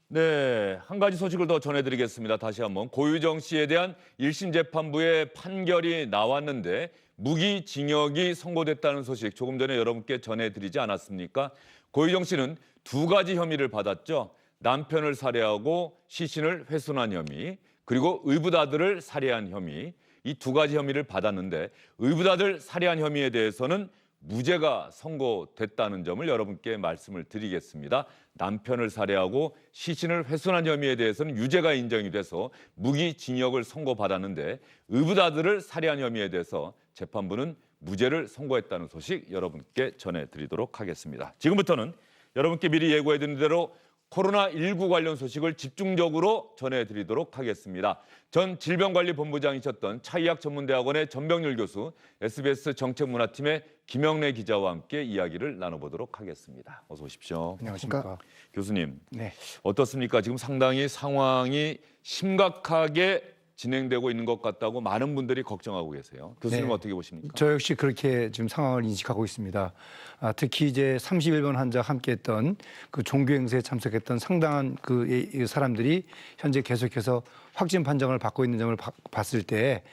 네, 한 가지 소식을 더 전해드리겠습니다. 다시 한번 고유정 씨에 대한 1심 재판부의 판결이 나왔는데 무기징역이 선고됐다는 소식 조금 전에 여러분께 전해드리지 않았습니까? 고유정 씨는 두 가지 혐의를 받았죠. 남편을 살해하고 시신을 훼손한 혐의, 그리고 의붓아들을 살해한 혐의. 이 두 가지 혐의를 받았는데 의붓아들 살해한 혐의에 대해서는 무죄가 선고됐다는 점을 여러분께 말씀을 드리겠습니다. 남편을 살해하고 시신을 훼손한 혐의에 대해서는 유죄가 인정이 돼서 무기징역을 선고받았는데 의붓아들을 살해한 혐의에 대해서 재판부는 무죄를 선고했다는 소식 여러분께 전해드리도록 하겠습니다. 지금부터는 여러분께 미리 예고해드린 대로 코로나19 관련 소식을 집중적으로 전해드리도록 하겠습니다. 전 질병관리본부장이셨던 차의학전문대학원의 전병률 교수, SBS 정책문화팀의 김영래 기자와 함께 이야기를 나눠보도록 하겠습니다. 어서 오십시오. 안녕하십니까. 교수님, 네. 어떻습니까? 지금 상당히 상황이 심각하게 진행되고 있는 것 같다고 많은 분들이 걱정하고 계세요. 교수님 네. 어떻게 보십니까? 저 역시 그렇게 지금 상황을 인식하고 있습니다. 특히 이제 31번 환자 함께했던 그 종교 행사에 참석했던 상당한 이 사람들이 현재 계속해서 확진 판정을 받고 있는 점을 봤을 때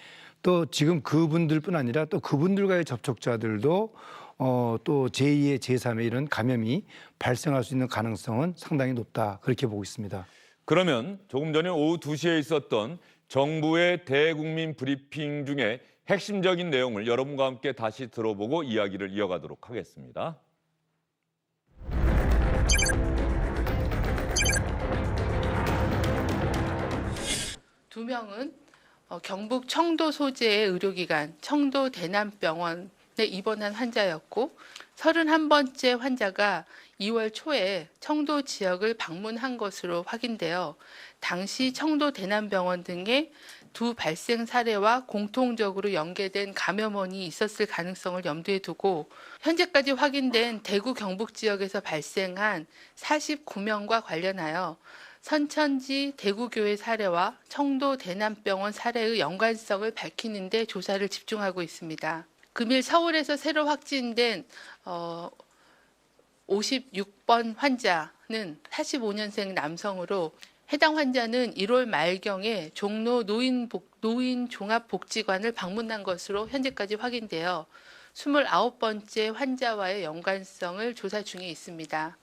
또 지금 그분들뿐 아니라 또 그분들과의 접촉자들도 또 제2의 제3의 이런 감염이 발생할 수 있는 가능성은 상당히 높다 그렇게 보고 있습니다. 그러면 조금 전에 오후 2시에 있었던 정부의 대국민 브리핑 중에 핵심적인 내용을 여러분과 함께 다시 들어보고 이야기를 이어가도록 하겠습니다. 두 명은 경북 청도 소재의 의료기관 청도 대남병원에 입원한 환자였고 31번째 환자가 2월 초에 청도 지역을 방문한 것으로 확인되어 당시 청도 대남병원 등의 두 발생 사례와 공통적으로 연계된 감염원이 있었을 가능성을 염두에 두고 현재까지 확인된 대구 경북 지역에서 발생한 49명과 관련하여 선천지 대구교회 사례와 청도 대남병원 사례의 연관성을 밝히는 데 조사를 집중하고 있습니다. 금일 서울에서 새로 확진된 56번 환자는 45년생 남성으로 해당 환자는 1월 말경에 종로 노인종합복지관을 방문한 것으로 현재까지 확인되어 29번째 환자와의 연관성을 조사 중에 있습니다.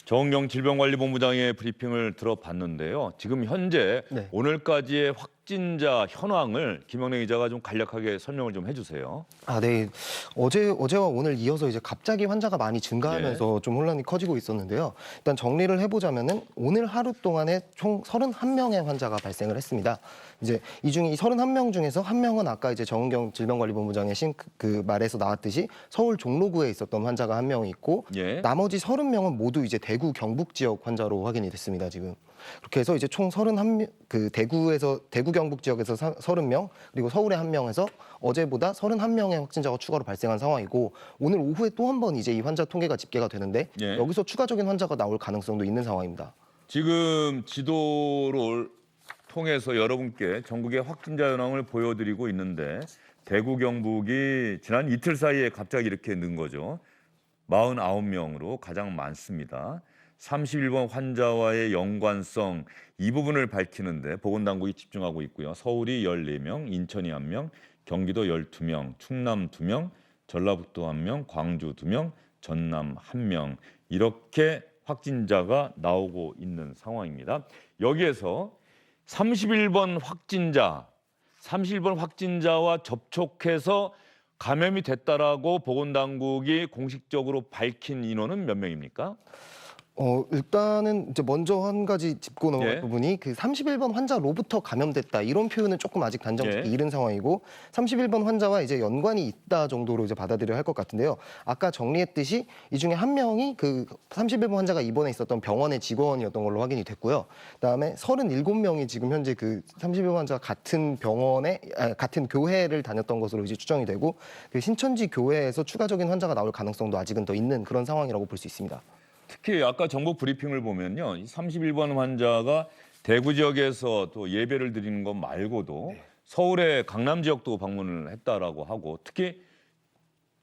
정은경 질병관리본부장의 브리핑을 들어봤는데요. 지금 현재 네. 오늘까지의 확진자 현황을 김영래 기자가 좀 간략하게 설명을 좀 해주세요. 네. 어제와 오늘 이어서 이제 갑자기 환자가 많이 증가하면서 좀 혼란이 커지고 있었는데요. 일단 정리를 해보자면은 오늘 하루 동안에 총 31명의 환자가 발생을 했습니다. 이제 이 중에 이 31명 중에서 한 명은 아까 이제 정은경 질병관리본부장의 그 말에서 나왔듯이 서울 종로구에 있었던 환자가 한 명 있고 예. 나머지 30명은 모두 이제 대구 경북 지역 환자로 확인이 됐습니다. 지금. 그렇게 해서 이제 총 31명, 대구 경북 지역에서 30명, 그리고 서울에 한 명에서 어제보다 31명의 확진자가 추가로 발생한 상황이고 오늘 오후에 또 한 번 이제 이 환자 통계가 집계가 되는데 예. 여기서 추가적인 환자가 나올 가능성도 있는 상황입니다. 지금 지도를 통해서 여러분께 전국의 확진자 현황을 보여드리고 있는데 대구 경북이 지난 이틀 사이에 갑자기 이렇게 는 거죠. 49명으로 가장 많습니다. 31번 환자와의 연관성 이 부분을 밝히는데 보건당국이 집중하고 있고요. 서울이 14명, 인천이 1명, 경기도 12명, 충남 2명, 전라북도 1명, 광주 2명, 전남 1명 이렇게 확진자가 나오고 있는 상황입니다. 여기에서 31번 확진자와 접촉해서 감염이 됐다라고 보건당국이 공식적으로 밝힌 인원은 몇 명입니까? 일단은 이제 먼저 한 가지 짚고 넘어갈 예. 부분이 그 31번 환자로부터 감염됐다 이런 표현은 조금 아직 단정짓기 예. 이른 상황이고 31번 환자와 이제 연관이 있다 정도로 이제 받아들여야 할 것 같은데요. 아까 정리했듯이 이 중에 한 명이 그 31번 환자가 입원해 있었던 병원의 직원이었던 걸로 확인이 됐고요. 그다음에 37명이 지금 현재 그 31번 환자 같은 같은 교회를 다녔던 것으로 이제 추정이 되고 그 신천지 교회에서 추가적인 환자가 나올 가능성도 아직은 더 있는 그런 상황이라고 볼 수 있습니다. 특히 아까 정부 브리핑을 보면요. 이 31번 환자가 대구 지역에서 또 예배를 드리는 것 말고도 서울의 강남 지역도 방문을 했다라고 하고 특히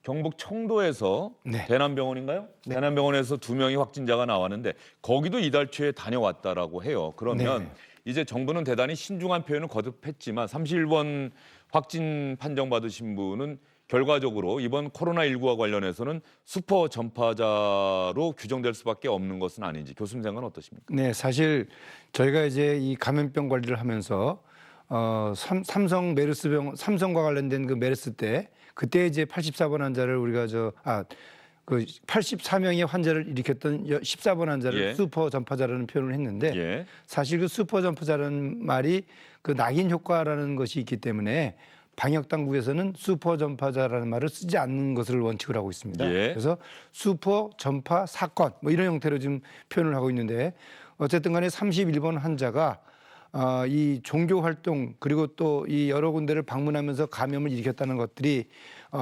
경북 청도에서 네. 대남병원인가요? 네. 대남병원에서 2명이 확진자가 나왔는데 거기도 이달 초에 다녀왔다라고 해요. 그러면 네. 이제 정부는 대단히 신중한 표현을 거듭했지만 31번 확진 판정받으신 분은 결과적으로 이번 코로나19와 관련해서는 슈퍼 전파자로 규정될 수밖에 없는 것은 아닌지 교수님 생각은 어떠십니까? 네, 사실 저희가 이제 이 감염병 관리를 하면서 삼성 메르스병 삼성과 관련된 그 메르스 때 그때 이제 84번 환자를 우리가 그 84명의 환자를 일으켰던 14번 환자를 예. 슈퍼 전파자라는 표현을 했는데 예. 사실 그 슈퍼 전파자라는 말이 그 낙인 효과라는 것이 있기 때문에 방역 당국에서는 슈퍼 전파자라는 말을 쓰지 않는 것을 원칙을 하고 있습니다. 예. 그래서 슈퍼 전파 사건 뭐 이런 형태로 지금 표현을 하고 있는데 어쨌든 간에 31번 환자가 이 종교 활동 그리고 또 이 여러 군데를 방문하면서 감염을 일으켰다는 것들이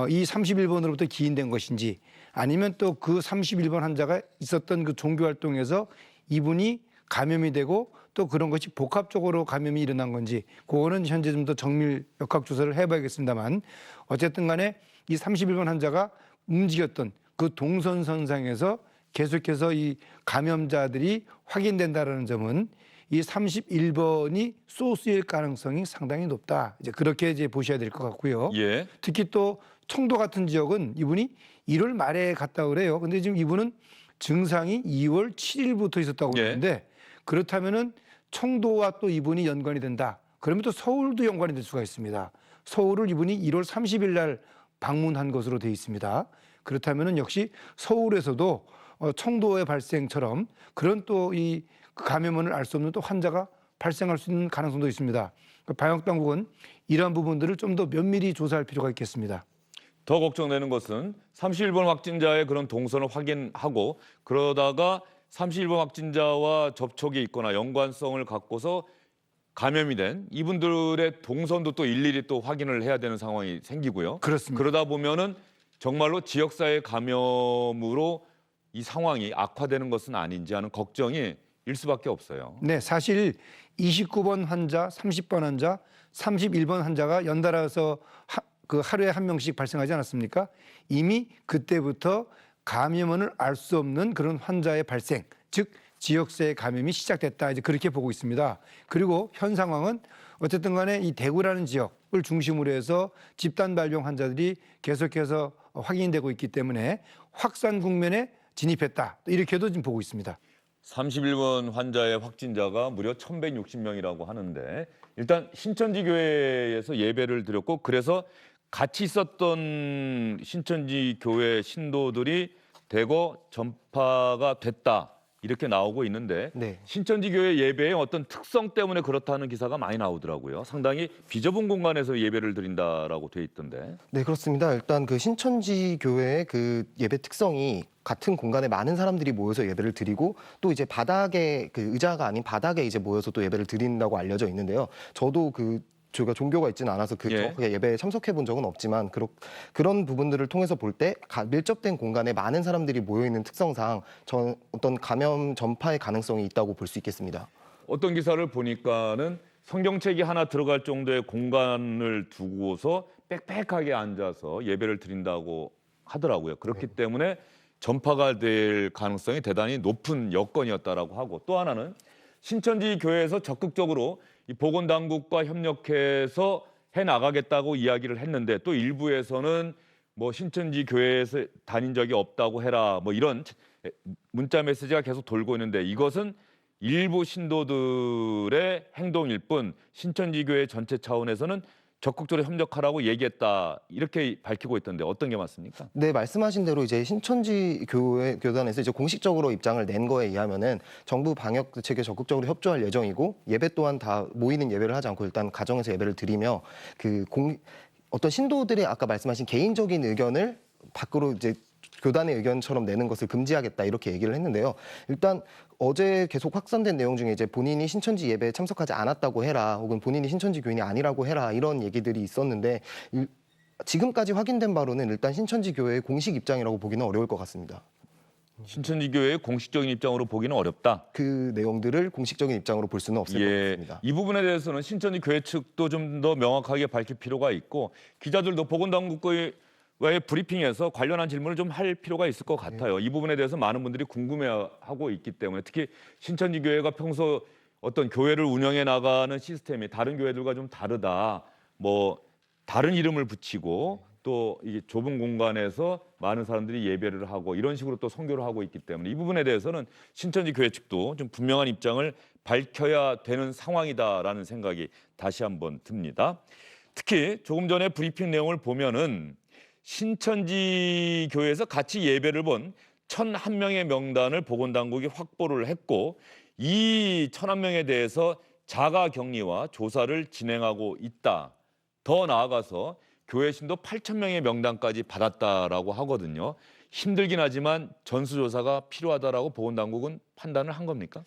이 31번으로부터 기인된 것인지 아니면 또 그 31번 환자가 있었던 그 종교 활동에서 이분이 감염이 되고 또 그런 것이 복합적으로 감염이 일어난 건지 그거는 현재 좀 더 정밀 역학 조사를 해봐야겠습니다만 어쨌든 간에 이 31번 환자가 움직였던 그 동선선상에서 계속해서 이 감염자들이 확인된다라는 점은 이 31번이 소스일 가능성이 상당히 높다. 이제 그렇게 이제 보셔야 될 것 같고요. 예. 특히 또 청도 같은 지역은 이분이 1월 말에 갔다 그래요. 근데 지금 이분은 증상이 2월 7일부터 있었다고 예. 그러는데 그렇다면은 청도와 또 이분이 연관이 된다. 그러면 또 서울도 연관이 될 수가 있습니다. 서울을 이분이 1월 30일 날 방문한 것으로 되어 있습니다. 그렇다면은 역시 서울에서도 청도의 발생처럼 그런 또 이 감염원을 알 수 없는 또 환자가 발생할 수 있는 가능성도 있습니다. 방역 당국은 이러한 부분들을 좀 더 면밀히 조사할 필요가 있겠습니다. 더 걱정되는 것은 31번 확진자의 그런 동선을 확인하고 그러다가 31번 확진자와 접촉이 있거나 연관성을 갖고서 감염이 된 이분들의 동선도 또 일일이 또 확인을 해야 되는 상황이 생기고요. 그렇습니다. 그러다 보면은 정말로 지역사회 감염으로 이 상황이 악화되는 것은 아닌지 하는 걱정이 일 수밖에 없어요. 네, 사실 29번 환자, 30번 환자, 31번 환자가 연달아서 그 하루에 한 명씩 발생하지 않았습니까? 이미 그때부터 감염원을 알 수 없는 그런 환자의 발생, 즉 지역사회 감염이 시작됐다. 이제 그렇게 보고 있습니다. 그리고 현 상황은 어쨌든 간에 이 대구라는 지역을 중심으로 해서 집단 발병 환자들이 계속해서 확인되고 있기 때문에 확산 국면에 진입했다. 이렇게도 지금 보고 있습니다. 31번 환자의 확진자가 무려 1,160명이라고 하는데 일단 신천지 교회에서 예배를 드렸고 그래서 같이 있었던 신천지 교회 신도들이 대거 전파가 됐다 이렇게 나오고 있는데 네. 신천지 교회 예배의 어떤 특성 때문에 그렇다는 기사가 많이 나오더라고요. 상당히 비좁은 공간에서 예배를 드린다라고 돼 있던데. 네, 그렇습니다. 일단 그 신천지 교회의 그 예배 특성이 같은 공간에 많은 사람들이 모여서 예배를 드리고 또 이제 바닥에 그 의자가 아닌 바닥에 이제 모여서 또 예배를 드린다고 알려져 있는데요. 저도 저희가 종교가 있지는 않아서 정확하게 예배에 참석해 본 적은 없지만 그런 부분들을 통해서 볼 때 밀접된 공간에 많은 사람들이 모여 있는 특성상 어떤 감염 전파의 가능성이 있다고 볼 수 있겠습니다. 어떤 기사를 보니까는 성경책이 하나 들어갈 정도의 공간을 두고서 빽빽하게 앉아서 예배를 드린다고 하더라고요. 그렇기 때문에 전파가 될 가능성이 대단히 높은 여건이었다라고 하고 또 하나는 신천지 교회에서 적극적으로 이 보건당국과 협력해서 해 나가겠다고 이야기를 했는데 또 일부에서는 뭐 신천지 교회에서 다닌 적이 없다고 해라 뭐 이런 문자 메시지가 계속 돌고 있는데 이것은 일부 신도들의 행동일 뿐 신천지 교회 전체 차원에서는 적극적으로 협력하라고 얘기했다 이렇게 밝히고 있던데 어떤 게 맞습니까? 네, 말씀하신 대로 이제 신천지 교단에서 이제 공식적으로 입장을 낸 거에 의하면은 정부 방역 대책에 적극적으로 협조할 예정이고 예배 또한 다 모이는 예배를 하지 않고 일단 가정에서 예배를 드리며 어떤 신도들의 아까 말씀하신 개인적인 의견을 밖으로 이제 교단의 의견처럼 내는 것을 금지하겠다 이렇게 얘기를 했는데요. 일단 어제 계속 확산된 내용 중에 이제 본인이 신천지 예배에 참석하지 않았다고 해라 혹은 본인이 신천지 교인이 아니라고 해라 이런 얘기들이 있었는데 지금까지 확인된 바로는 일단 신천지 교회의 공식 입장이라고 보기는 어려울 것 같습니다. 신천지 교회의 공식적인 입장으로 보기는 어렵다. 그 내용들을 공식적인 입장으로 볼 수는 없을 것 같습니다. 이 부분에 대해서는 신천지 교회 측도 좀 더 명확하게 밝힐 필요가 있고 기자들도 보건당국의 와의 브리핑에서 관련한 질문을 좀 할 필요가 있을 것 같아요. 이 부분에 대해서 많은 분들이 궁금해하고 있기 때문에 특히 신천지 교회가 평소 어떤 교회를 운영해 나가는 시스템이 다른 교회들과 좀 다르다. 뭐 다른 이름을 붙이고 또 이게 좁은 공간에서 많은 사람들이 예배를 하고 이런 식으로 또 선교를 하고 있기 때문에 이 부분에 대해서는 신천지 교회 측도 좀 분명한 입장을 밝혀야 되는 상황이다라는 생각이 다시 한번 듭니다. 특히 조금 전에 브리핑 내용을 보면은 신천지 교회에서 같이 예배를 본 1,001명의 명단을 보건당국이 확보를 했고 이 1,001명에 대해서 자가격리와 조사를 진행하고 있다. 더 나아가서 교회 신도 8,000명의 명단까지 받았다라고 하거든요. 힘들긴 하지만 전수조사가 필요하다라고 보건당국은 판단을 한 겁니까?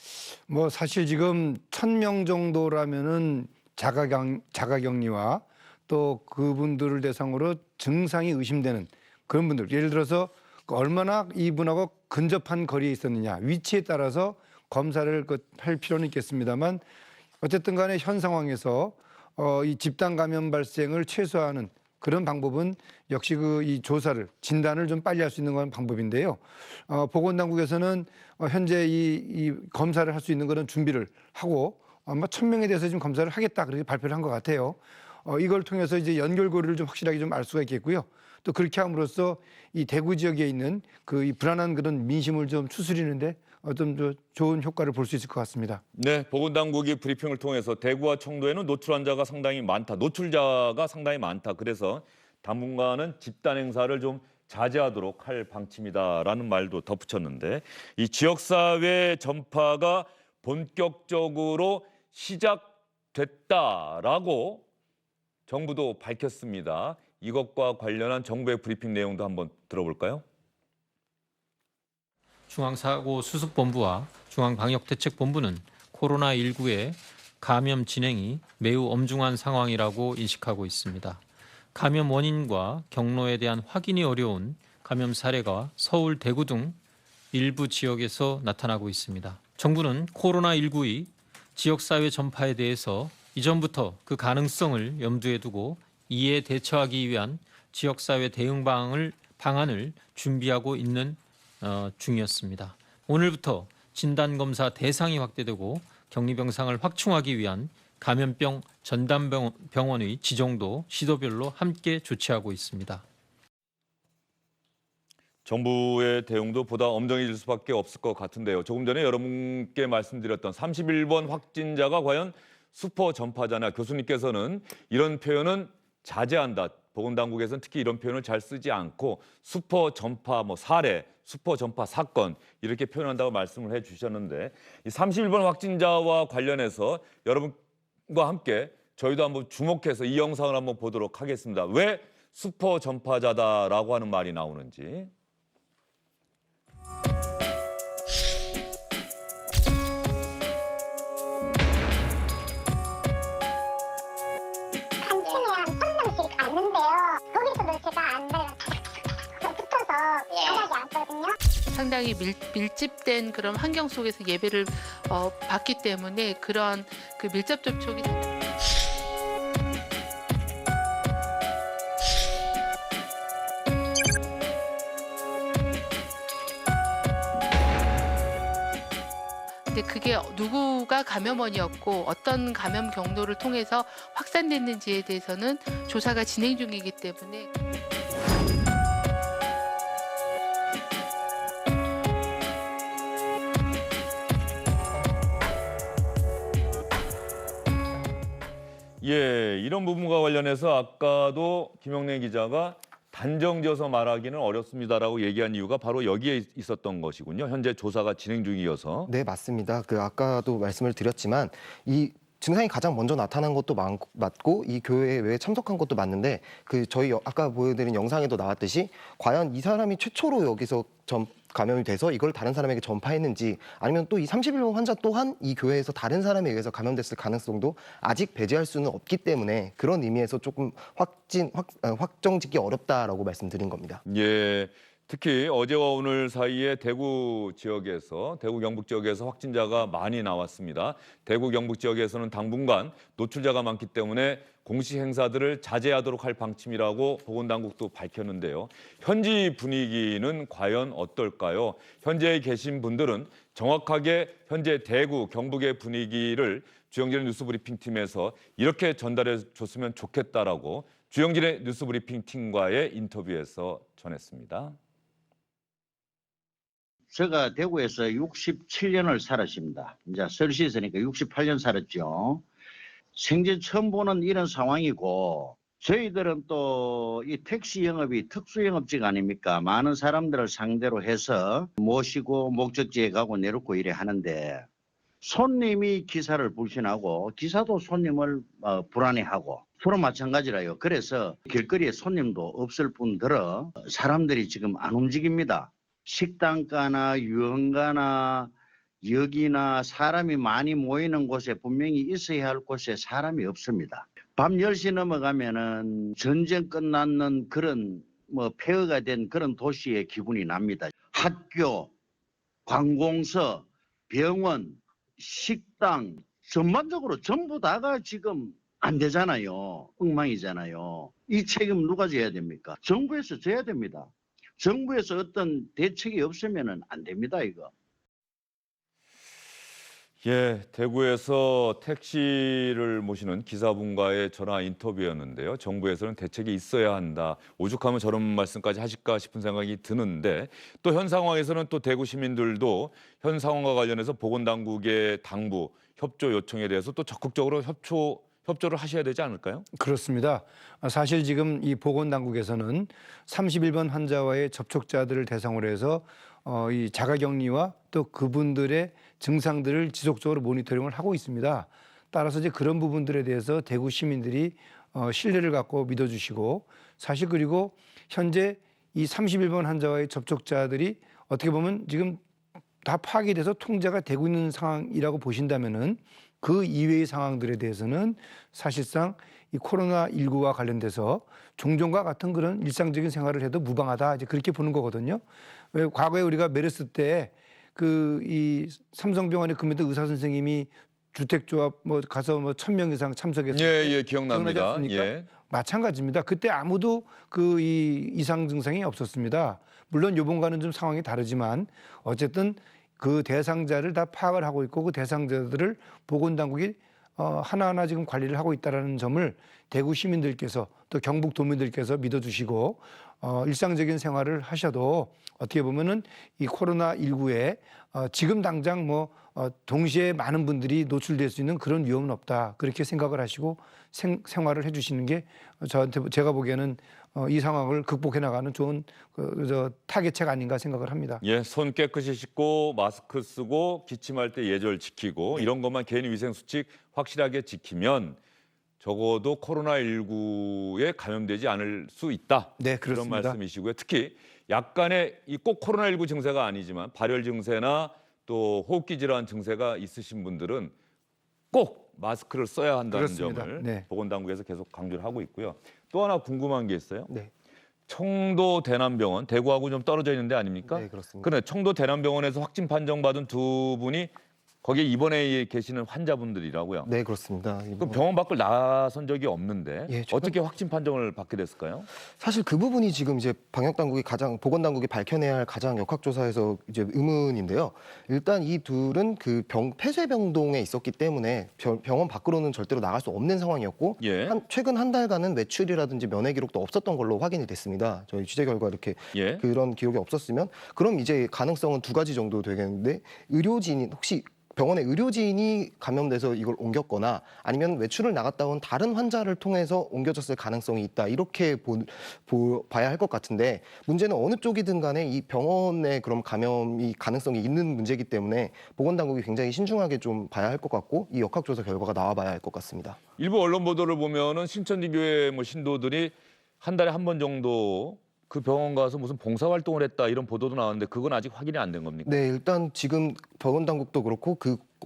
뭐 사실 지금 1,000명 정도라면은 자가격리와 또 그분들을 대상으로 증상이 의심되는 그런 분들, 예를 들어서 얼마나 이분하고 근접한 거리에 있었느냐, 위치에 따라서 검사를 할 필요는 있겠습니다만 어쨌든 간에 현 상황에서 이 집단 감염 발생을 최소화하는 그런 방법은 역시 이 조사를, 진단을 좀 빨리 할 수 있는 건 방법인데요. 보건당국에서는 현재 이 검사를 할 수 있는 그런 준비를 하고 아마 1,000명에 대해서 지금 검사를 하겠다 그렇게 발표를 한 것 같아요. 이걸 통해서 이제 연결고리를 좀 확실하게 좀 알 수가 있겠고요. 또 그렇게 함으로써 이 대구 지역에 있는 이 불안한 그런 민심을 좀 추스리는데 좀 좋은 효과를 볼 수 있을 것 같습니다. 네, 보건당국이 브리핑을 통해서 대구와 청도에는 노출 환자가 상당히 많다, 노출자가 상당히 많다. 그래서 당분간은 집단 행사를 좀 자제하도록 할 방침이다라는 말도 덧붙였는데 이 지역사회 전파가 본격적으로 시작됐다라고 정부도 밝혔습니다. 이것과 관련한 정부의 브리핑 내용도 한번 들어볼까요? 중앙사고수습본부와 중앙방역대책본부는 코로나19의 감염 진행이 매우 엄중한 상황이라고 인식하고 있습니다. 감염 원인과 경로에 대한 확인이 어려운 감염 사례가 서울, 대구 등 일부 지역에서 나타나고 있습니다. 정부는 코로나19의 지역사회 전파에 대해서 이전부터 그 가능성을 염두에 두고 이에 대처하기 위한 지역사회 대응 방안을 준비하고 있는 중이었습니다. 오늘부터 진단검사 대상이 확대되고 격리병상을 확충하기 위한 감염병 전담병원의 지정도 시도별로 함께 조치하고 있습니다. 정부의 대응도 보다 엄정해질 수밖에 없을 것 같은데요. 조금 전에 여러분께 말씀드렸던 31번 확진자가 과연 슈퍼 전파자냐, 교수님께서는 이런 표현은 자제한다. 보건당국에서는 특히 이런 표현을 잘 쓰지 않고 슈퍼 전파 사례, 슈퍼 전파 사건 이렇게 표현한다고 말씀을 해주셨는데 이 31번 확진자와 관련해서 여러분과 함께 저희도 한번 주목해서 이 영상을 한번 보도록 하겠습니다. 왜 슈퍼 전파자다라고 하는 말이 나오는지. 상당히 밀집된 그런 환경 속에서 예배를 받기 때문에 그런 그 밀접 접촉이 근데 그게 누구가 감염원이었고 어떤 감염 경로를 통해서 확산됐는지에 대해서는 조사가 진행 중이기 때문에 예, 이런 부분과 관련해서 아까도 김영래 기자가 단정지어서 말하기는 어렵습니다라고 얘기한 이유가 바로 여기에 있었던 것이군요. 현재 조사가 진행 중이어서. 네, 맞습니다. 아까도 말씀을 드렸지만 이 증상이 가장 먼저 나타난 것도 맞고 이 교회에 참석한 것도 맞는데 저희 아까 보여드린 영상에도 나왔듯이 과연 이 사람이 최초로 여기서 감염이 돼서 이걸 다른 사람에게 전파했는지 아니면 또 이 31번 환자 또한 이 교회에서 다른 사람에 의해서 감염됐을 가능성도 아직 배제할 수는 없기 때문에 그런 의미에서 조금 확정짓기 어렵다라고 말씀드린 겁니다. 예, 특히 어제와 오늘 사이에 대구 경북 지역에서 확진자가 많이 나왔습니다. 대구 경북 지역에서는 당분간 노출자가 많기 때문에 공식 행사들을 자제하도록 할 방침이라고 보건당국도 밝혔는데요. 현지 분위기는 과연 어떨까요? 현지에 계신 분들은 정확하게 현재 대구, 경북의 분위기를 주영진의 뉴스브리핑 팀에서 이렇게 전달해 줬으면 좋겠다라고 주영진의 뉴스브리핑 팀과의 인터뷰에서 전했습니다. 제가 대구에서 67년을 살았습니다. 이제 서울시에 있으니까 68년 살았죠. 생전 처음 보는 이런 상황이고 저희들은 또 이 택시 영업이 특수 영업직 아닙니까? 많은 사람들을 상대로 해서 모시고 목적지에 가고 내놓고 이래 하는데 손님이 기사를 불신하고 기사도 손님을 불안해하고 서로 마찬가지라요. 그래서 길거리에 손님도 없을 뿐더러 사람들이 지금 안 움직입니다. 식당가나 유흥가나 역이나 사람이 많이 모이는 곳에 분명히 있어야 할 곳에 사람이 없습니다. 밤 10시 넘어가면은 전쟁 끝났는 그런 폐허가 된 그런 도시의 기분이 납니다. 학교, 관공서, 병원, 식당 전반적으로 전부 다가 지금 안 되잖아요. 엉망이잖아요. 이 책임 누가 져야 됩니까? 정부에서 져야 됩니다. 정부에서 어떤 대책이 없으면 안 됩니다, 이거. 예, 대구에서 택시를 모시는 기사분과의 전화 인터뷰였는데요. 정부에서는 대책이 있어야 한다. 오죽하면 저런 말씀까지 하실까 싶은 생각이 드는데 또 현 상황에서는 또 대구 시민들도 현 상황과 관련해서 보건당국의 당부, 협조 요청에 대해서 또 적극적으로 협조를 하셔야 되지 않을까요? 그렇습니다. 사실 지금 이 보건당국에서는 31번 환자와의 접촉자들을 대상으로 해서 이 자가격리와 또 그분들의 증상들을 지속적으로 모니터링을 하고 있습니다. 따라서 이제 그런 부분들에 대해서 대구 시민들이 신뢰를 갖고 믿어주시고 사실 그리고 현재 이 31번 환자와의 접촉자들이 어떻게 보면 지금 다 파악이 돼서 통제가 되고 있는 상황이라고 보신다면은 그 이외의 상황들에 대해서는 사실상 이 코로나19와 관련돼서 종전과 같은 그런 일상적인 생활을 해도 무방하다 이제 그렇게 보는 거거든요. 왜 과거에 우리가 메르스 때 그 이 삼성병원에 근무했던 의사 선생님이 주택조합 가서 1,000명 이상 참석해서 예, 기억납니다. 기억나지 않습니까? 예. 마찬가지입니다. 그때 아무도 그 이 이상 증상이 없었습니다. 물론 요번과는 좀 상황이 다르지만 어쨌든 그 대상자를 다 파악을 하고 있고 그 대상자들을 보건당국이 하나하나 지금 관리를 하고 있다는 점을 대구 시민들께서 또 경북 도민들께서 믿어주시고 일상적인 생활을 하셔도 어떻게 보면은 이 코로나19에 지금 당장 동시에 많은 분들이 노출될 수 있는 그런 위험은 없다. 그렇게 생각을 하시고 생활을 해주시는 게 제가 보기에는 이 상황을 극복해 나가는 좋은 타겟책 아닌가 생각을 합니다. 예, 손 깨끗이 씻고 마스크 쓰고 기침할 때 예절 지키고 이런 것만 개인 위생 수칙 확실하게 지키면 적어도 코로나19에 감염되지 않을 수 있다. 네, 그런 그렇습니다. 말씀이시고요. 특히 약간의 꼭 코로나19 증세가 아니지만 발열 증세나 또 호흡기 질환 증세가 있으신 분들은 꼭 마스크를 써야 한다는 그렇습니다. 점을 네. 보건당국에서 계속 강조를 하고 있고요. 또 하나 궁금한 게 있어요. 네, 청도 대남병원, 대구하고 좀 떨어져 있는 데 아닙니까? 네, 그렇습니다. 그런데 청도 대남병원에서 확진 판정받은 두 분이 거기에 입원해 계시는 환자분들이라고요. 네, 그렇습니다. 그럼 병원 밖을 나선 적이 없는데 예, 최근- 어떻게 확진 판정을 받게 됐을까요? 사실 그 부분이 지금 이제 보건당국이 밝혀내야 할 가장 역학조사에서 이제 의문인데요. 일단 이 둘은 그 폐쇄병동에 있었기 때문에 병원 밖으로는 절대로 나갈 수 없는 상황이었고 예. 최근 한 달간은 외출이라든지 면회 기록도 없었던 걸로 확인이 됐습니다. 저희 취재 결과 이렇게 예. 그런 기록이 없었으면 그럼 이제 가능성은 두 가지 정도 되겠는데 의료진이 혹시 병원의 의료진이 감염돼서 이걸 옮겼거나 아니면 외출을 나갔다 온 다른 환자를 통해서 옮겨졌을 가능성이 있다. 이렇게 봐야 할 것 같은데 문제는 어느 쪽이든 간에 이 병원의 그럼 감염이 가능성이 있는 문제이기 때문에 보건당국이 굉장히 신중하게 좀 봐야 할 것 같고 이 역학조사 결과가 나와봐야 할 것 같습니다. 일부 언론 보도를 보면은 신천지교회 신도들이 한 달에 한 번 정도 그 병원 가서 무슨 봉사활동을 했다 이런 보도도 나왔는데 그건 아직 확인이 안 된 겁니까? 네, 일단 지금 보건당국도 그렇고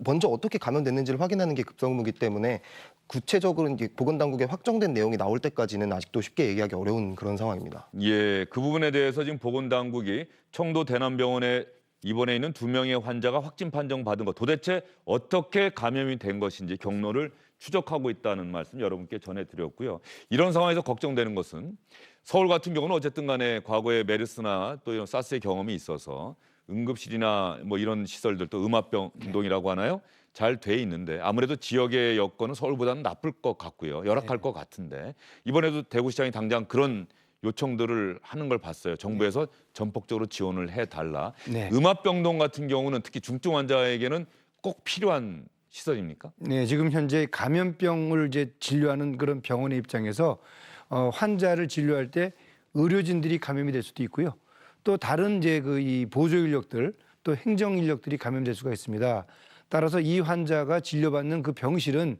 먼저 어떻게 감염됐는지를 확인하는 게 급선무기 때문에 구체적으로 이제 보건당국에 확정된 내용이 나올 때까지는 아직도 쉽게 얘기하기 어려운 그런 상황입니다. 예, 그 부분에 대해서 지금 보건당국이 청도 대남병원에 입원해 있는 2명의 환자가 확진 판정 받은 것 도대체 어떻게 감염이 된 것인지 경로를 추적하고 있다는 말씀 여러분께 전해드렸고요. 이런 상황에서 걱정되는 것은 서울 같은 경우는 어쨌든 간에 과거에 메르스나 또 이런 사스의 경험이 있어서 응급실이나 뭐 이런 시설들 또 음압병동이라고 하나요? 잘 돼 있는데 아무래도 지역의 여건은 서울보다는 나쁠 것 같고요. 열악할 것 같은데 이번에도 대구시장이 당장 그런 요청들을 하는 걸 봤어요. 정부에서 전폭적으로 지원을 해달라. 네. 음압병동 같은 경우는 특히 중증 환자에게는 꼭 필요한 시설입니까? 네, 지금 현재 감염병을 이제 진료하는 그런 병원의 입장에서 환자를 진료할 때 의료진들이 감염이 될 수도 있고요. 또 다른 이제 그 이 보조 인력들 또 행정 인력들이 감염될 수가 있습니다. 따라서 이 환자가 진료받는 그 병실은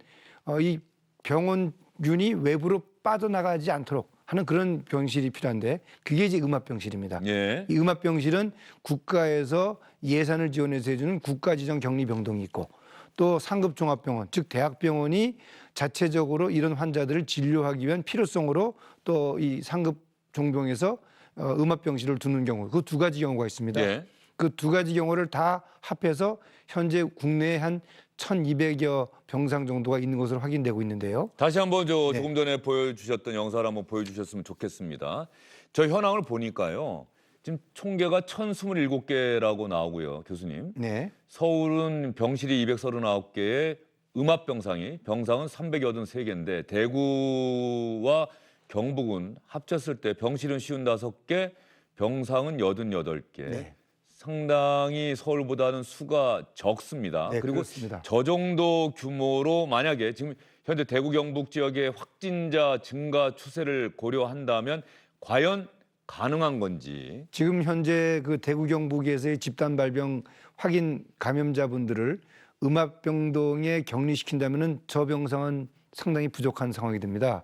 이 병원균이 외부로 빠져나가지 않도록 하는 그런 병실이 필요한데 그게 이제 음압병실입니다. 예. 이 음압병실은 국가에서 예산을 지원해서 해주는 국가지정 격리병동이 있고 또 상급종합병원, 즉 대학병원이 자체적으로 이런 환자들을 진료하기 위한 필요성으로 또 이 상급종병에서 음압병실을 두는 경우 그 두 가지 경우가 있습니다. 예. 그 두 가지 경우를 다 합해서 현재 국내에 한 1,200여 병상 정도가 있는 것으로 확인되고 있는데요. 다시 한번 조금 전에 보여주셨던 영상을 한번 보여주셨으면 좋겠습니다. 저 현황을 보니까요. 지금 총계가 1,027개라고 나오고요. 교수님. 네. 서울은 병실이 239개에 음압병상은 383개인데 대구와 경북은 합쳤을 때 병실은 55개, 병상은 88개. 네. 상당히 서울보다는 수가 적습니다. 네, 그리고 그렇습니다. 저 정도 규모로 만약에 지금 현재 대구 경북 지역의 확진자 증가 추세를 고려한다면 과연 가능한 건지. 지금 현재 그 대구 경북에서의 집단 발병 확인 감염자분들을 음압병동에 격리시킨다면은 저 병상은 상당히 부족한 상황이 됩니다.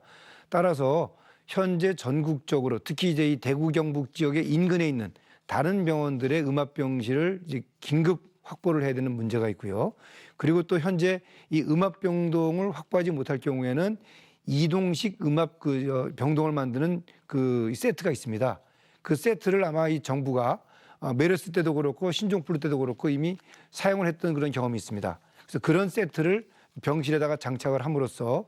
따라서 현재 전국적으로 특히 이제 이 대구 경북 지역의 인근에 있는 다른 병원들의 음압병실을 이제 긴급 확보를 해야 되는 문제가 있고요. 그리고 또 현재 이 음압병동을 확보하지 못할 경우에는 이동식 음압 병동을 만드는 그 세트가 있습니다. 그 세트를 아마 이 정부가 메르스 때도 그렇고 신종플루 때도 그렇고 이미 사용을 했던 그런 경험이 있습니다. 그래서 그런 세트를 병실에다가 장착을 함으로써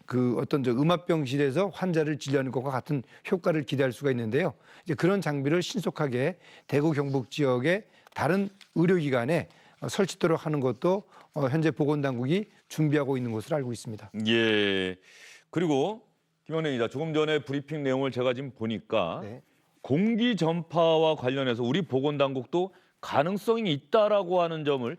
그 어떤 저 음압병실에서 환자를 진료하는 것과 같은 효과를 기대할 수가 있는데요. 이제 그런 장비를 신속하게 대구 경북 지역의 다른 의료기관에 설치도록 하는 것도 현재 보건당국이 준비하고 있는 것으로 알고 있습니다. 예. 그리고 김원래 기자, 조금 전에 브리핑 내용을 제가 지금 보니까 네. 공기 전파와 관련해서 우리 보건당국도 가능성이 있다라고 하는 점을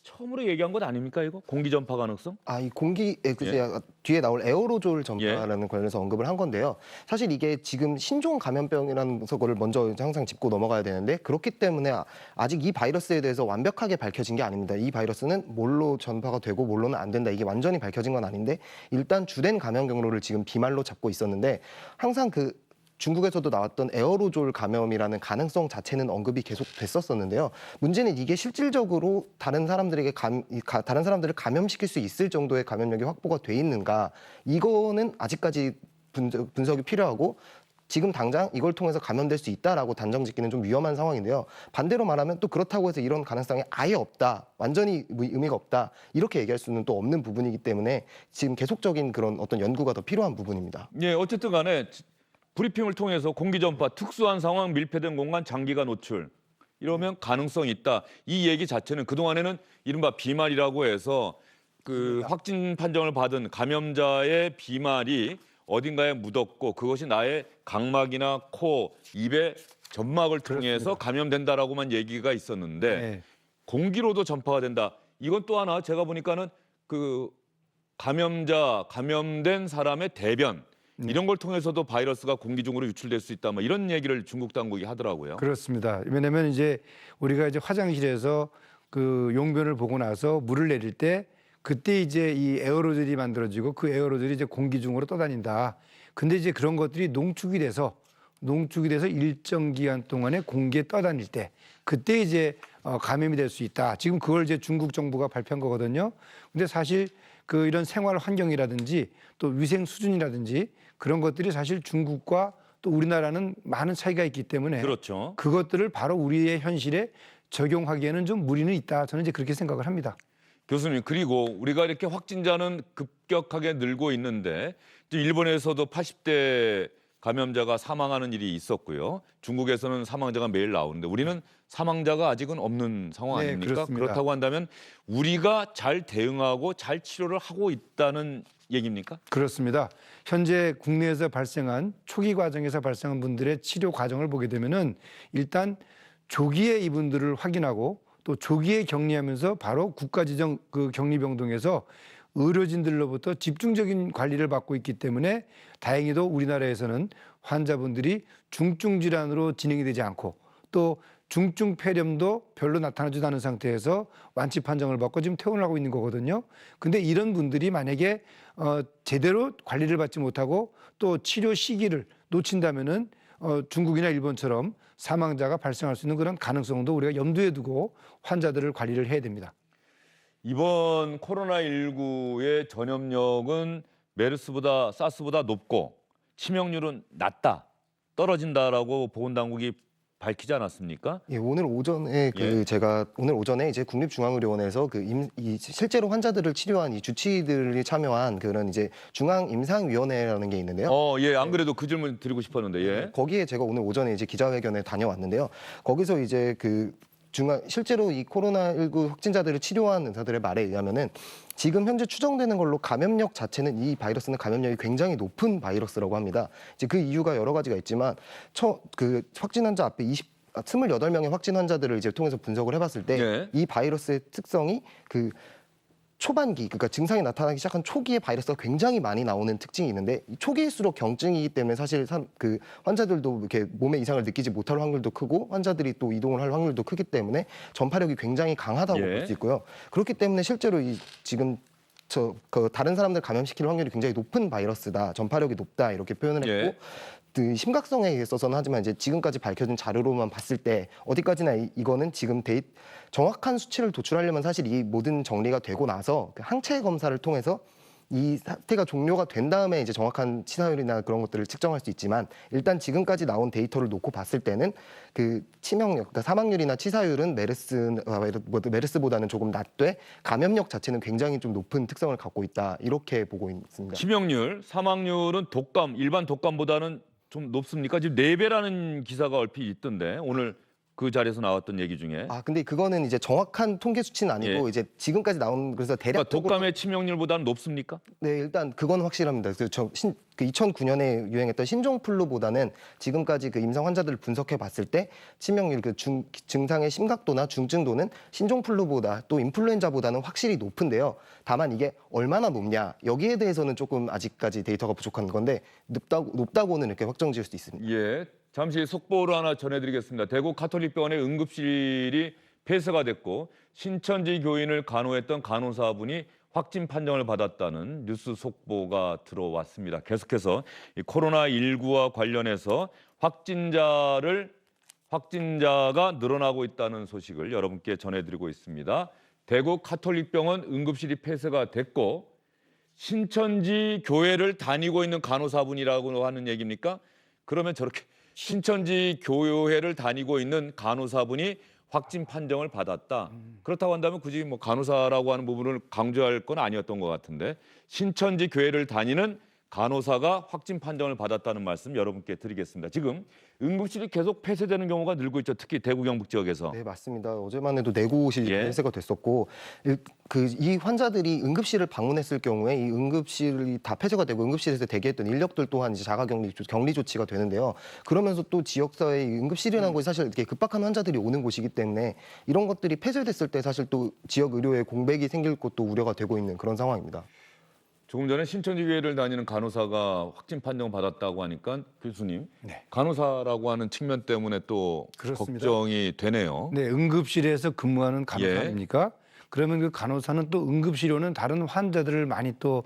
처음으로 얘기한 것 아닙니까, 이거? 공기 전파 가능성? 이 공기, 글쎄요. 뒤에 나올 에어로졸 전파라는 관련해서 언급을 한 건데요. 사실 이게 지금 신종 감염병이라는 거를 먼저 항상 짚고 넘어가야 되는데 그렇기 때문에 아직 이 바이러스에 대해서 완벽하게 밝혀진 게 아닙니다. 이 바이러스는 뭘로 전파가 되고 뭘로는 안 된다. 이게 완전히 밝혀진 건 아닌데 일단 주된 감염 경로를 지금 비말로 잡고 있었는데 항상 중국에서도 나왔던 에어로졸 감염이라는 가능성 자체는 언급이 계속 됐었었는데요. 문제는 이게 실질적으로 다른 사람들을 감염시킬 수 있을 정도의 감염력이 확보가 돼 있는가? 이거는 아직까지 분석이 필요하고 지금 당장 이걸 통해서 감염될 수 있다라고 단정짓기는 좀 위험한 상황인데요. 반대로 말하면 또 그렇다고 해서 이런 가능성이 아예 없다, 완전히 의미가 없다 이렇게 얘기할 수는 또 없는 부분이기 때문에 지금 계속적인 그런 어떤 연구가 더 필요한 부분입니다. 예, 어쨌든 간에 브리핑을 통해서 공기 전파, 특수한 상황, 밀폐된 공간, 장기간 노출 이러면 가능성이 있다. 이 얘기 자체는 그동안에는 이른바 비말이라고 해서 그 확진 판정을 받은 감염자의 비말이 어딘가에 묻었고 그것이 나의 각막이나 코, 입의 점막을 통해서 감염된다라고만 얘기가 있었는데 네. 공기로도 전파가 된다. 이건 또 하나 제가 보니까는 그 감염된 사람의 대변 이런 걸 통해서도 바이러스가 공기 중으로 유출될 수 있다. 뭐 이런 얘기를 중국 당국이 하더라고요. 그렇습니다. 왜냐하면 이제 우리가 이제 화장실에서 그 용변을 보고 나서 물을 내릴 때 그때 이제 이 에어로졸이 만들어지고 그 에어로졸이 이제 공기 중으로 떠다닌다. 근데 이제 그런 것들이 농축이 돼서 일정 기간 동안에 공기에 떠다닐 때 그때 이제 감염이 될 수 있다. 지금 그걸 이제 중국 정부가 발표한 거거든요. 근데 사실 그 이런 생활 환경이라든지 또 위생 수준이라든지 그런 것들이 사실 중국과 또 우리나라는 많은 차이가 있기 때문에 그렇죠. 그것들을 바로 우리의 현실에 적용하기에는 좀 무리는 있다. 저는 이제 그렇게 생각을 합니다. 교수님, 그리고 우리가 이렇게 확진자는 급격하게 늘고 있는데 이제 일본에서도 80대 감염자가 사망하는 일이 있었고요. 중국에서는 사망자가 매일 나오는데 우리는 사망자가 아직은 없는 상황 네, 아닙니까? 그렇습니다. 그렇다고 한다면 우리가 잘 대응하고 잘 치료를 하고 있다는 얘기입니까? 그렇습니다. 현재 국내에서 발생한 초기 과정에서 발생한 분들의 치료 과정을 보게 되면은 일단 조기에 이분들을 확인하고 또 조기에 격리하면서 바로 국가지정 그 격리병동에서 의료진들로부터 집중적인 관리를 받고 있기 때문에 다행히도 우리나라에서는 환자분들이 중증 질환으로 진행이 되지 않고 또 중증 폐렴도 별로 나타나지도 않은 상태에서 완치 판정을 받고 지금 퇴원을 하고 있는 거거든요. 근데 이런 분들이 만약에 제대로 관리를 받지 못하고 또 치료 시기를 놓친다면은 중국이나 일본처럼 사망자가 발생할 수 있는 그런 가능성도 우리가 염두에 두고 환자들을 관리를 해야 됩니다. 이번 코로나19의 전염력은 메르스보다 사스보다 높고 치명률은 낮다, 떨어진다라고 보건당국이 밝히지 않았습니까? 예, 오늘 오전에 제가 오늘 오전에 이제 국립중앙의료원에서 실제로 환자들을 치료한 이 주치의들이 참여한 그런 이제 중앙임상위원회라는 게 있는데요. 예, 안 그래도 그 질문 드리고 싶었는데, 예. 거기에 제가 오늘 오전에 이제 기자회견에 다녀왔는데요. 거기서 이제 실제로 이 코로나19 확진자들을 치료한 의사들의 말에 의하면은 지금 현재 추정되는 걸로 감염력 자체는 이 바이러스는 감염력이 굉장히 높은 바이러스라고 합니다. 이제 그 이유가 여러 가지가 있지만 확진 환자 앞에 28명의 확진 환자들을 이제 통해서 분석을 해봤을 때 이 바이러스의 특성이 초반기, 그러니까 증상이 나타나기 시작한 초기에 바이러스가 굉장히 많이 나오는 특징이 있는데 이 초기일수록 경증이기 때문에 사실 환자들도 이렇게 몸에 이상을 느끼지 못할 확률도 크고 환자들이 또 이동을 할 확률도 크기 때문에 전파력이 굉장히 강하다고 볼 수 있고요. 그렇기 때문에 실제로 지금 다른 사람들 감염시킬 확률이 굉장히 높은 바이러스다, 전파력이 높다 이렇게 표현을 했고 심각성에 있어서는 하지만 이제 지금까지 밝혀진 자료로만 봤을 때 어디까지나 이거는 지금 정확한 수치를 도출하려면 사실 이 모든 정리가 되고 나서 항체 검사를 통해서 이 사태가 종료가 된 다음에 이제 정확한 치사율이나 그런 것들을 측정할 수 있지만 일단 지금까지 나온 데이터를 놓고 봤을 때는 치명력, 그러니까 사망률이나 치사율은 메르스보다는 조금 낮되 감염력 자체는 굉장히 좀 높은 특성을 갖고 있다 이렇게 보고 있습니다. 치명률, 사망률은 일반 독감보다는 좀 높습니까? 지금 4배라는 기사가 얼핏 있던데 오늘 그 자리에서 나왔던 얘기 중에. 근데 그거는 이제 정확한 통계 수치는 아니고 이제 지금까지 나온 그래서 대략적으로 그러니까 독감의 치명률보다는 높습니까? 네, 일단 그건 확실합니다. 2009년에 유행했던 신종플루보다는 지금까지 임상 환자들을 분석해 봤을 때 치명률 증상의 심각도나 중증도는 신종플루보다 또 인플루엔자보다는 확실히 높은데요. 다만 이게 얼마나 높냐 여기에 대해서는 조금 아직까지 데이터가 부족한 건데 높다고는 이렇게 확정 지을 수 있습니다. 예. 잠시 속보를 하나 전해드리겠습니다. 대구 가톨릭병원의 응급실이 폐쇄가 됐고 신천지 교인을 간호했던 간호사분이 확진 판정을 받았다는 뉴스 속보가 들어왔습니다. 계속해서 이 코로나19와 관련해서 확진자가 늘어나고 있다는 소식을 여러분께 전해드리고 있습니다. 대구 가톨릭병원 응급실이 폐쇄가 됐고 신천지 교회를 다니고 있는 간호사분이라고 하는 얘기입니까? 그러면 저렇게 신천지 교회를 다니고 있는 간호사분이 확진 판정을 받았다. 그렇다고 한다면 굳이 간호사라고 하는 부분을 강조할 건 아니었던 것 같은데 신천지 교회를 다니는 간호사가 확진 판정을 받았다는 말씀 여러분께 드리겠습니다. 지금 응급실이 계속 폐쇄되는 경우가 늘고 있죠. 특히 대구 경북 지역에서. 네, 맞습니다. 어제만 해도 4곳이 폐쇄가 됐었고 이 환자들이 응급실을 방문했을 경우에 이 응급실이 다 폐쇄가 되고 응급실에서 대기했던 인력들 또한 이제 격리 조치가 되는데요. 그러면서 또 지역사회의 응급실이라는 곳이 사실 이렇게 급박한 환자들이 오는 곳이기 때문에 이런 것들이 폐쇄됐을 때 사실 또 지역 의료에 공백이 생길 것도 우려가 되고 있는 그런 상황입니다. 조금 전에 신천지교회를 다니는 간호사가 확진 판정 받았다고 하니까 교수님, 간호사라고 하는 측면 때문에 또 그렇습니다. 걱정이 되네요. 네, 응급실에서 근무하는 간호사 예. 아닙니까? 그러면 그 간호사는 또 응급실에 오는 다른 환자들을 많이 또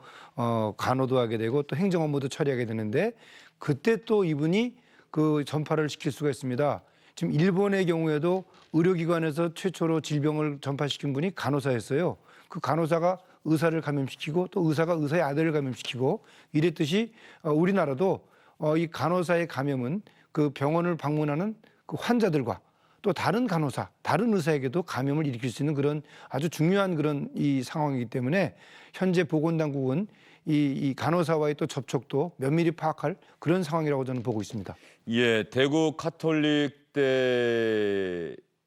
간호도 하게 되고 또 행정 업무도 처리하게 되는데 그때 또 이분이 그 전파를 시킬 수가 있습니다. 지금 일본의 경우에도 의료기관에서 최초로 질병을 전파시킨 분이 간호사였어요. 그 간호사가 의사를 감염시키고 또 의사가 의사의 아들을 감염시키고 이랬듯이 우리나라도 이 간호사의 감염은 그 병원을 방문하는 그 환자들과 또 다른 간호사, 다른 의사에게도 감염을 일으킬 수 있는 그런 아주 중요한 그런 이 상황이기 때문에 현재 보건당국은 이 간호사와의 또 접촉도 면밀히 파악할 그런 상황이라고 저는 보고 있습니다. 예, 대구 카톨릭대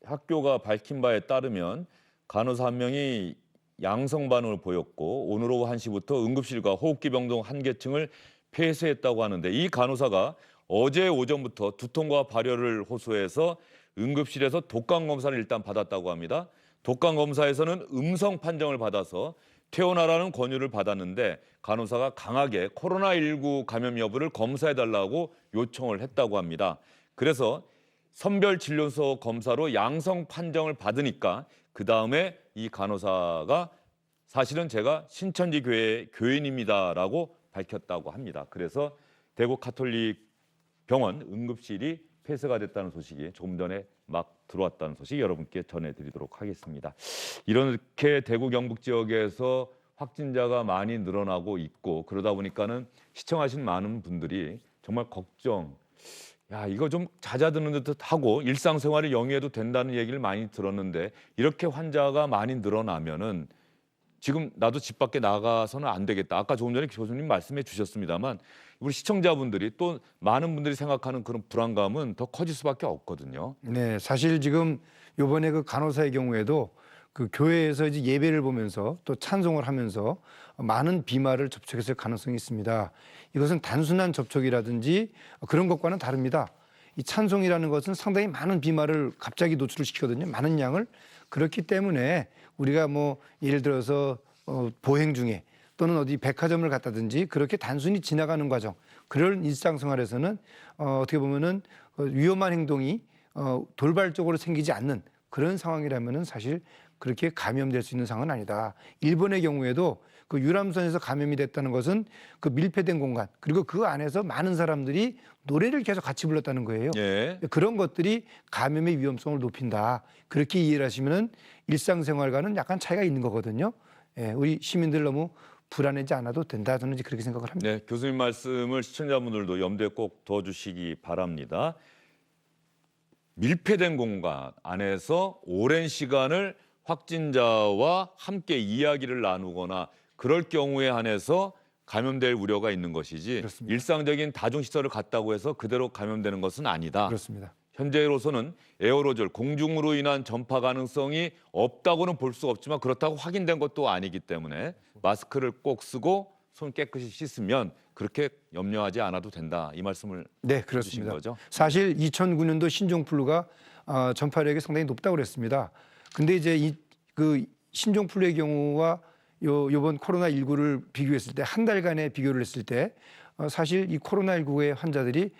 학교가 밝힌 바에 따르면 간호사 한 명이 양성 반응을 보였고 오늘 오후 1시부터 응급실과 호흡기 병동 한 개층을 폐쇄했다고 하는데 이 간호사가 어제 오전부터 두통과 발열을 호소해서 응급실에서 독감 검사를 일단 받았다고 합니다. 독감 검사에서는 음성 판정을 받아서 퇴원하라는 권유를 받았는데 간호사가 강하게 코로나19 감염 여부를 검사해달라고 요청을 했다고 합니다. 그래서 선별진료소 검사로 양성 판정을 받으니까 그 다음에 이 간호사가 사실은 제가 신천지 교회 교인입니다라고 밝혔다고 합니다. 그래서 대구 카톨릭 병원 응급실이 폐쇄가 됐다는 소식이 조금 전에 막 들어왔다는 소식 여러분께 전해드리도록 하겠습니다. 이렇게 대구 경북 지역에서 확진자가 많이 늘어나고 있고 그러다 보니까는 시청하신 많은 분들이 정말 걱정, 야 이거 좀 잦아드는 듯하고 일상생활을 영위해도 된다는 얘기를 많이 들었는데 이렇게 환자가 많이 늘어나면은 지금 나도 집 밖에 나가서는 안 되겠다. 아까 조금 전에 교수님 말씀해 주셨습니다만 우리 시청자분들이 또 많은 분들이 생각하는 그런 불안감은 더 커질 수밖에 없거든요. 네, 사실 지금 이번에 그 간호사의 경우에도 그 교회에서 이제 예배를 보면서 또 찬송을 하면서 많은 비말을 접촉했을 가능성이 있습니다. 이것은 단순한 접촉이라든지 그런 것과는 다릅니다. 이 찬송이라는 것은 상당히 많은 비말을 갑자기 노출을 시키거든요. 많은 양을. 그렇기 때문에 우리가 뭐 예를 들어서 보행 중에 또는 어디 백화점을 갔다든지 그렇게 단순히 지나가는 과정, 그런 일상생활에서는 어떻게 보면은 위험한 행동이 돌발적으로 생기지 않는 그런 상황이라면은 사실 그렇게 감염될 수 있는 상황은 아니다. 일본의 경우에도 그 유람선에서 감염이 됐다는 것은 그 밀폐된 공간 그리고 그 안에서 많은 사람들이 노래를 계속 같이 불렀다는 거예요. 예. 그런 것들이 감염의 위험성을 높인다. 그렇게 이해를 하시면은 일상생활과는 약간 차이가 있는 거거든요. 예, 우리 시민들 너무 불안하지 않아도 된다. 저는 이제 그렇게 생각을 합니다. 네, 교수님 말씀을 시청자분들도 염두에 꼭 둬주시기 바랍니다. 밀폐된 공간 안에서 오랜 시간을 확진자와 함께 이야기를 나누거나 그럴 경우에 한해서 감염될 우려가 있는 것이지 그렇습니다. 일상적인 다중시설을 갔다고 해서 그대로 감염되는 것은 아니다. 그렇습니다. 현재로서는 에어로졸, 공중으로 인한 전파 가능성이 없다고는 볼 수 없지만 그렇다고 확인된 것도 아니기 때문에 마스크를 꼭 쓰고 손 깨끗이 씻으면 그렇게 염려하지 않아도 된다. 이 말씀을 네, 해주신 그렇습니다. 거죠? 사실 2009년도 신종플루가 전파력이 상당히 높다고 그랬습니다. 근데 이제 그 신종플루의 경우와 요번 코로나19를 비교했을 때 한 달간의 비교를 했을 때 사실 이 코로나19의 환자들이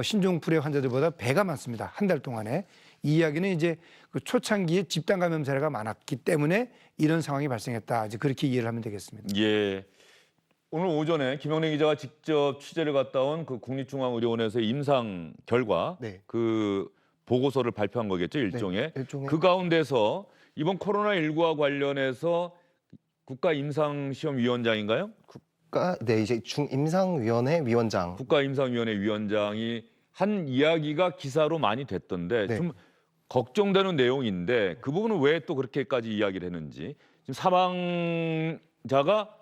신종플루의 환자들보다 배가 많습니다. 한 달 동안에. 이 이야기는 이제 그 초창기에 집단 감염 사례가 많았기 때문에 이런 상황이 발생했다. 이제 그렇게 이해를 하면 되겠습니다. 예. 오늘 오전에 김영래 기자가 직접 취재를 갔다 온 그 국립중앙의료원에서의 임상 결과 네. 그 보고서를 발표한 거겠죠, 일종의. 일종의 그 가운데서 이번 코로나19와 관련해서 국가임상시험위원장인가요? 네, 이제 중임상위원회 위원장. 국가임상위원회 위원장이 한 이야기가 기사로 많이 됐던데 네. 좀 걱정되는 내용인데 그 부분은 왜 또 그렇게까지 이야기를 했는지 지금 사망자가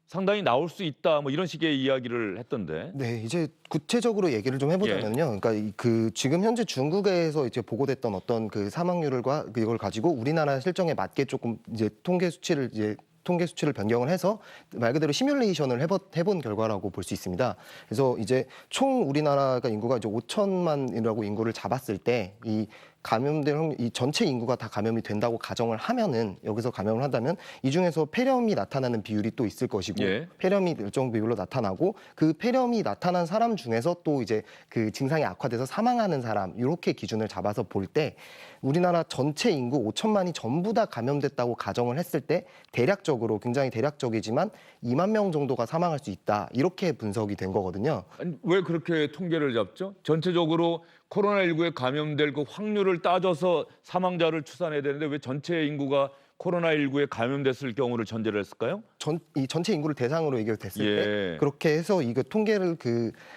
상당히 나올 수 있다 뭐 이런 식의 이야기를 했던데. 네, 이제 구체적으로 얘기를 좀 해보자면요. 그러니까 그 지금 현재 중국에서 이제 보고됐던 어떤 그 사망률과 이걸 가지고 우리나라 실정에 맞게 조금 이제 통계 수치를 변경을 해서 말 그대로 시뮬레이션을 해본 결과라고 볼 수 있습니다. 그래서 이제 총 우리나라가 인구가 이제 5천만이라고 인구를 잡았을 때 이 감염될 확률, 이 전체 인구가 다 감염이 된다고 가정을 하면은 여기서 감염을 한다면 이 중에서 폐렴이 나타나는 비율이 또 있을 것이고 예. 폐렴이 일정 비율로 나타나고 그 폐렴이 나타난 사람 중에서 또 이제 그 증상이 악화돼서 사망하는 사람 이렇게 기준을 잡아서 볼 때 우리나라 전체 인구 5천만이 전부 다 감염됐다고 가정을 했을 때 대략적으로 굉장히 대략적이지만 2만 명 정도가 사망할 수 있다 이렇게 분석이 된 거거든요. 아니, 왜 그렇게 통계를 잡죠? 전체적으로 코로나19에 감염될 그 확률을 따져서 사망자를 추산해야 되는데 왜 전체 인구가 코로나19에 감염됐을 경우를 전제를 했을까요? 이 전체 인구를 대상으로 이게 됐을 예. 때 그렇게 해서 이거 통계를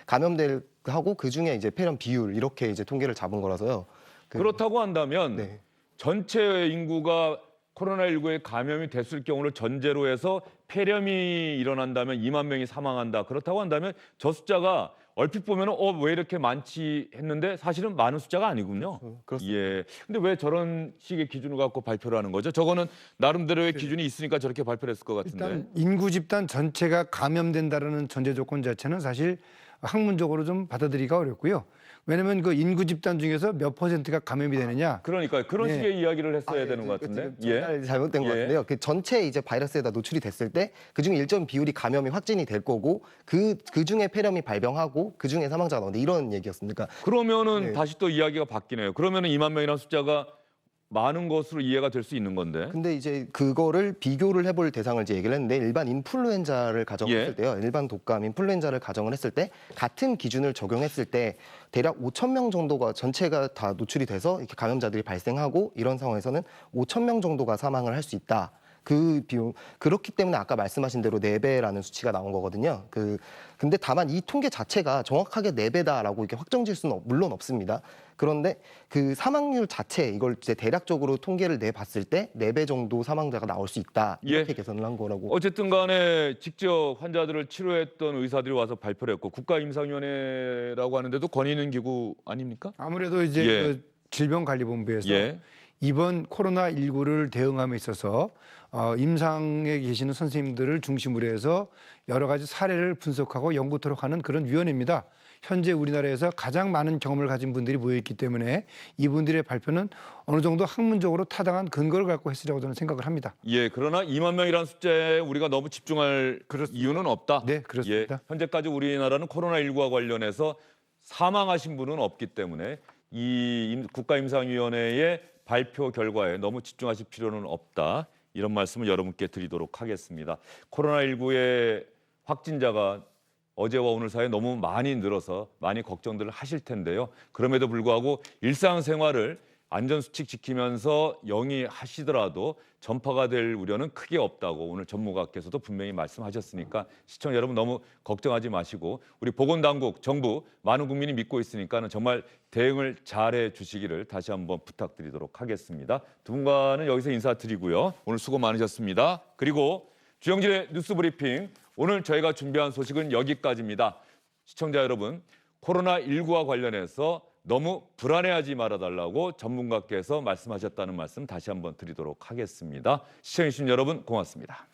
감염될 하고 그 중에 이제 폐렴 비율 이렇게 이제 통계를 잡은 거라서요. 그렇다고 한다면 네. 전체 인구가 코로나19에 감염이 됐을 경우를 전제로 해서 폐렴이 일어난다면 2만 명이 사망한다. 그렇다고 한다면 저 숫자가 얼핏 보면 왜 이렇게 많지 했는데 사실은 많은 숫자가 아니군요. 그렇습니다. 예. 근데 왜 저런 식의 기준을 갖고 발표를 하는 거죠? 저거는 나름대로의 기준이 있으니까 저렇게 발표를 했을 것 같은데. 일단 인구 집단 전체가 감염된다라는 전제 조건 자체는 사실 학문적으로 좀 받아들이기가 어렵고요. 왜냐하면 그 인구 집단 중에서 몇 %가 감염이 되느냐. 그러니까요. 그런 예. 식의 이야기를 했어야 되는 것 그 같은데. 지금 전달 잘못된 것 예. 같은데요. 그 전체 이제 바이러스에다 노출이 됐을 때 그중에 일정 비율이 감염이 확진이 될 거고 그 중에 폐렴이 발병하고 그 중에 사망자가 나오는데 이런 얘기였습니까? 그러면은 네. 다시 또 이야기가 바뀌네요. 그러면은 2만 명이라는 숫자가 많은 것으로 이해가 될 수 있는 건데. 근데 이제 그거를 비교를 해볼 대상을 이제 얘기를 했는데 일반 인플루엔자를 가정을 예. 했을 때요. 일반 독감 인플루엔자를 가정을 했을 때 같은 기준을 적용했을 때 대략 5천 명 정도가 전체가 다 노출이 돼서 이렇게 감염자들이 발생하고 이런 상황에서는 5천 명 정도가 사망을 할 수 있다. 그 비용 그렇기 때문에 아까 말씀하신 대로 4배라는 수치가 나온 거거든요. 근데 다만 이 통계 자체가 정확하게 4배다라고 이렇게 확정질 수는 물론 없습니다. 그런데 그 사망률 자체 이걸 이제 대략적으로 통계를 내봤을 때 4배 정도 사망자가 나올 수 있다. 이렇게 예. 계산을 한 거라고. 어쨌든 간에 직접 환자들을 치료했던 의사들이 와서 발표를 했고 국가임상위원회라고 하는데도 권위 있는 기구 아닙니까? 아무래도 이제 예. 그 질병관리본부에서 예. 이번 코로나19를 대응함에 있어서 임상에 계시는 선생님들을 중심으로 해서 여러 가지 사례를 분석하고 연구토록 하는 그런 위원회입니다. 현재 우리나라에서 가장 많은 경험을 가진 분들이 모여있기 때문에 이분들의 발표는 어느 정도 학문적으로 타당한 근거를 갖고 했으리라고 저는 생각을 합니다. 예, 그러나 2만 명이라는 숫자에 우리가 너무 집중할 이유는 없다. 네, 그렇습니다. 예, 현재까지 우리나라는 코로나19와 관련해서 사망하신 분은 없기 때문에 이 국가임상위원회의 발표 결과에 너무 집중하실 필요는 없다. 이런 말씀을 여러분께 드리도록 하겠습니다. 코로나19의 확진자가 어제와 오늘 사이에 너무 많이 늘어서 많이 걱정들을 하실 텐데요. 그럼에도 불구하고 일상생활을 안전수칙 지키면서 영위하시더라도 전파가 될 우려는 크게 없다고 오늘 전문가께서도 분명히 말씀하셨으니까 시청자 여러분 너무 걱정하지 마시고 우리 보건당국, 정부, 많은 국민이 믿고 있으니까는 정말 대응을 잘해 주시기를 다시 한번 부탁드리도록 하겠습니다. 두 분과는 여기서 인사드리고요. 오늘 수고 많으셨습니다. 그리고 주영진의 뉴스브리핑 오늘 저희가 준비한 소식은 여기까지입니다. 시청자 여러분, 코로나19와 관련해서 너무 불안해하지 말아달라고 전문가께서 말씀하셨다는 말씀 다시 한번 드리도록 하겠습니다. 시청해주신 여러분 고맙습니다.